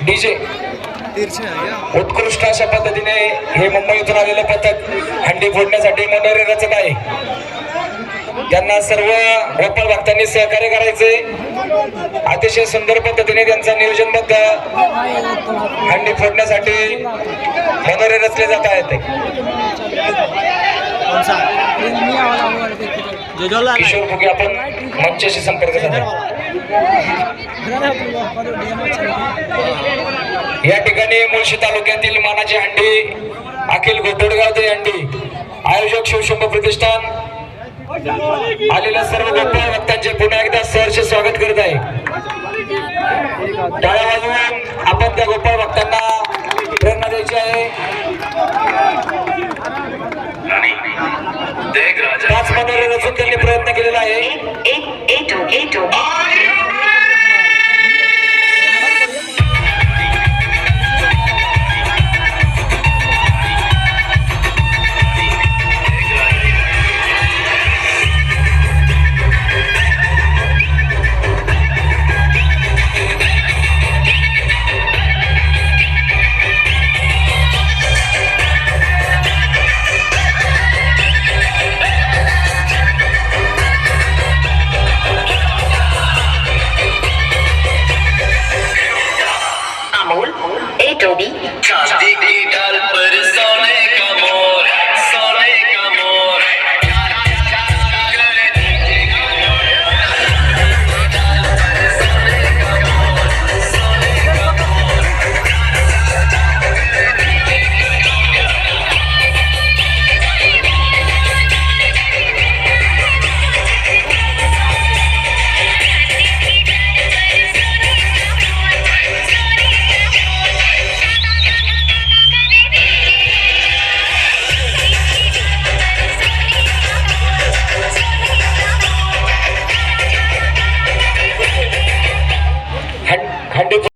DJ उत्कृष्ट अशा पद्धतीने हे मुंबईतून आलेलं पथक हंडी फोडण्यासाठी मनोरे रचत आहे. त्यांना सर्व गोपाळ भक्तांनी सहकार्य करायचे. अतिशय सुंदर पद्धतीने त्यांचा नियोजनबद्ध हंडी फोडण्यासाठी मनोरे रचले जात आहेत. किशोर भुगे आपण मंचाशी संपर्क साधा. या ठिकाणी मुळशी तालुक्यातील मानाची हंडी अखिल गोटोडगाव ते हंडी आयोजक शिवशंभ प्रतिष्ठान आलेल्या सर्व गोपाळ भक्तांचे पुन्हा एकदा सहर्ष स्वागत करत आहे. टाळ्या वाजवून आपण त्या गोपाळ भक्तांना प्रेरणा द्यायची आहे. पाच मनोरे रचून त्यांनी प्रयत्न केलेला आहे.